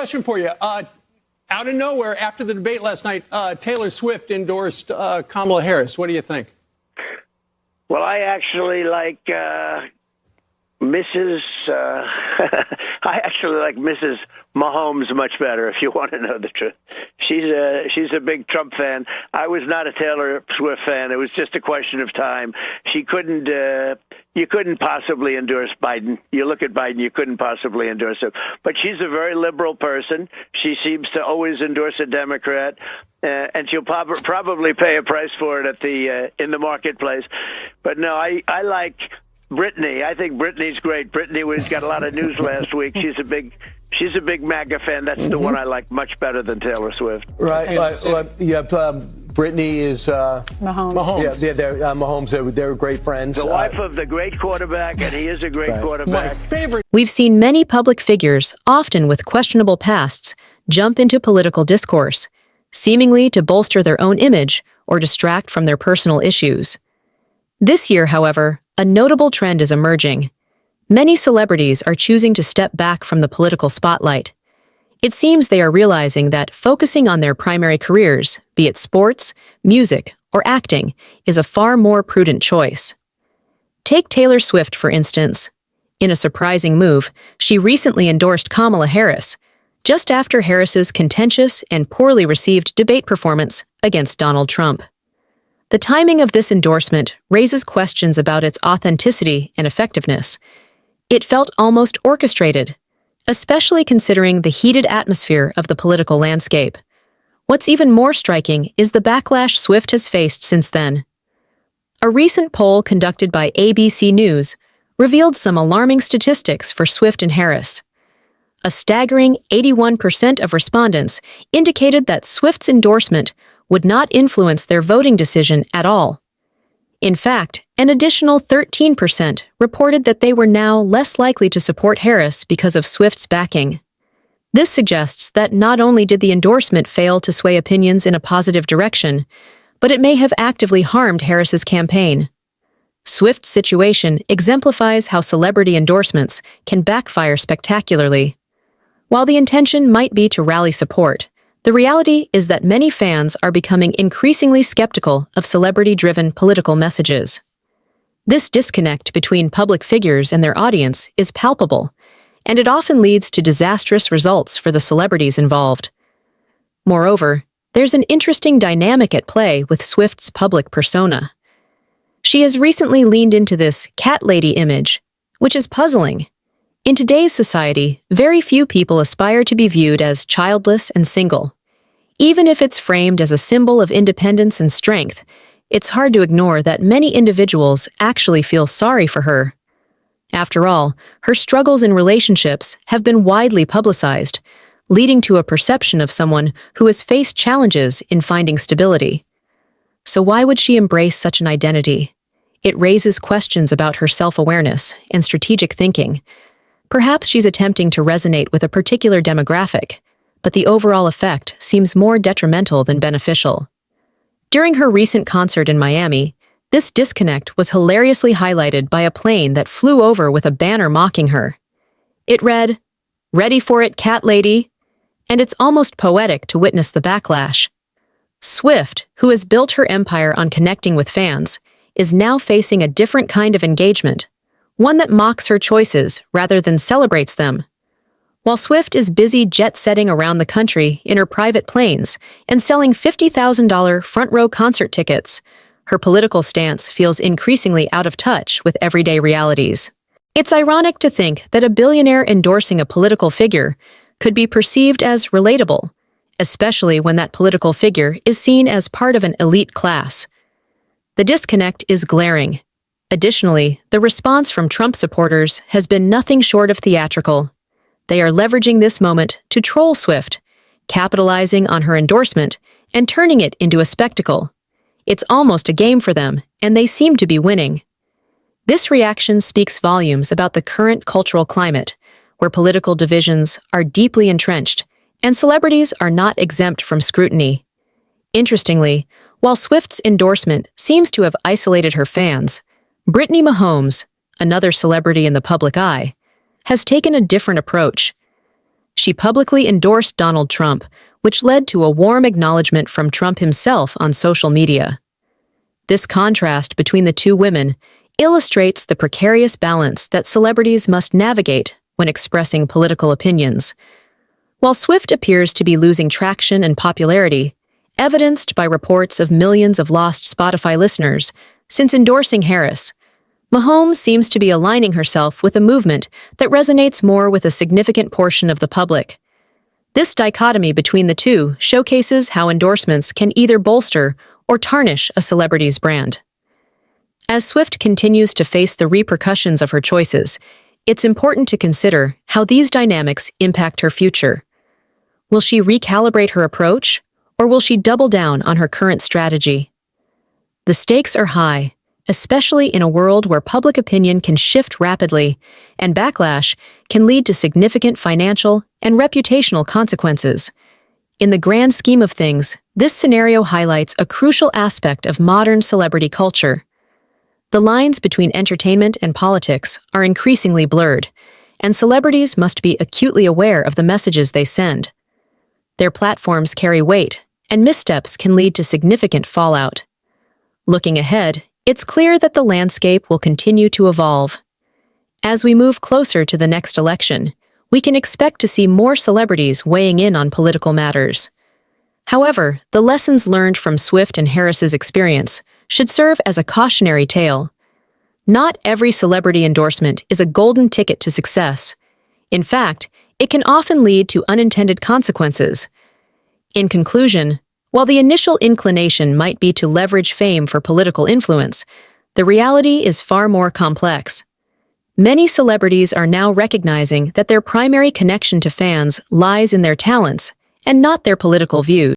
question for you. Out of nowhere, after the debate last night, Taylor Swift endorsed Kamala Harris. What do you think? Well, I actually like Mrs. I actually like Mrs. Mahomes much better, if you want to know the truth. She's a big Trump fan. I was not a Taylor Swift fan. It was just a question of time. She couldn't. You couldn't possibly endorse Biden. You look at Biden, you couldn't possibly endorse him. But she's a very liberal person. She seems to always endorse a Democrat, and she'll probably pay a price for it at the in the marketplace. But no, I like Brittany. I think Brittany's great. Brittany got a lot of news last week. She's a big MAGA fan. That's the one I like much better than Taylor Swift. Right. Brittany is Mahomes. Yeah, they're Mahomes. They're great friends. The wife of the great quarterback, and he is a great quarterback. My favorite. We've seen many public figures, often with questionable pasts, jump into political discourse, seemingly to bolster their own image or distract from their personal issues. This year, however, a notable trend is emerging. Many celebrities are choosing to step back from the political spotlight. It seems they are realizing that focusing on their primary careers, be it sports, music, or acting, is a far more prudent choice. Take Taylor Swift, for instance. In a surprising move, she recently endorsed Kamala Harris, just after Harris's contentious and poorly received debate performance against Donald Trump. The timing of this endorsement raises questions about its authenticity and effectiveness. It felt almost orchestrated, especially considering the heated atmosphere of the political landscape. What's even more striking is the backlash Swift has faced since then. A recent poll conducted by ABC News revealed some alarming statistics for Swift and Harris. A staggering 81% of respondents indicated that Swift's endorsement would not influence their voting decision at all. In fact, an additional 13% reported that they were now less likely to support Harris because of Swift's backing. This suggests that not only did the endorsement fail to sway opinions in a positive direction, but it may have actively harmed Harris's campaign. Swift's situation exemplifies how celebrity endorsements can backfire spectacularly. While the intention might be to rally support, the reality is that many fans are becoming increasingly skeptical of celebrity-driven political messages. This disconnect between public figures and their audience is palpable, and it often leads to disastrous results for the celebrities involved. Moreover, there's an interesting dynamic at play with Swift's public persona. She has recently leaned into this cat lady image, which is puzzling. In today's society, very few people aspire to be viewed as childless and single. Even if it's framed as a symbol of independence and strength, it's hard to ignore that many individuals actually feel sorry for her. After all, her struggles in relationships have been widely publicized, leading to a perception of someone who has faced challenges in finding stability. So why would she embrace such an identity? It raises questions about her self-awareness and strategic thinking. Perhaps she's attempting to resonate with a particular demographic, but the overall effect seems more detrimental than beneficial. During her recent concert in Miami, this disconnect was hilariously highlighted by a plane that flew over with a banner mocking her. It read, "Ready for it, cat lady?" And it's almost poetic to witness the backlash. Swift, who has built her empire on connecting with fans, is now facing a different kind of engagement, one that mocks her choices rather than celebrates them. While Swift is busy jet-setting around the country in her private planes and selling $50,000 front-row concert tickets, her political stance feels increasingly out of touch with everyday realities. It's ironic to think that a billionaire endorsing a political figure could be perceived as relatable, especially when that political figure is seen as part of an elite class. The disconnect is glaring. Additionally, the response from Trump supporters has been nothing short of theatrical. They are leveraging this moment to troll Swift, capitalizing on her endorsement and turning it into a spectacle. It's almost a game for them, and they seem to be winning. This reaction speaks volumes about the current cultural climate, where political divisions are deeply entrenched and celebrities are not exempt from scrutiny. Interestingly, while Swift's endorsement seems to have isolated her fans, Brittany Mahomes, another celebrity in the public eye, has taken a different approach. she publicly endorsed Donald Trump, which led to a warm acknowledgement from Trump himself on social media. This contrast between the two women illustrates the precarious balance that celebrities must navigate when expressing political opinions. While Swift appears to be losing traction and popularity, evidenced by reports of millions of lost Spotify listeners since endorsing Harris, Mahomes seems to be aligning herself with a movement that resonates more with a significant portion of the public. This dichotomy between the two showcases how endorsements can either bolster or tarnish a celebrity's brand. As Swift continues to face the repercussions of her choices, it's important to consider how these dynamics impact her future. Will she recalibrate her approach, or will she double down on her current strategy? The stakes are high, especially in a world where public opinion can shift rapidly, and backlash can lead to significant financial and reputational consequences. In the grand scheme of things, this scenario highlights a crucial aspect of modern celebrity culture. The lines between entertainment and politics are increasingly blurred, and celebrities must be acutely aware of the messages they send. Their platforms carry weight, and missteps can lead to significant fallout. Looking ahead, it's clear that the landscape will continue to evolve. As we move closer to the next election, we can expect to see more celebrities weighing in on political matters. However, the lessons learned from Swift and Harris's experience should serve as a cautionary tale. Not every celebrity endorsement is a golden ticket to success. In fact, it can often lead to unintended consequences. In conclusion, while the initial inclination might be to leverage fame for political influence, the reality is far more complex. Many celebrities are now recognizing that their primary connection to fans lies in their talents and not their political views.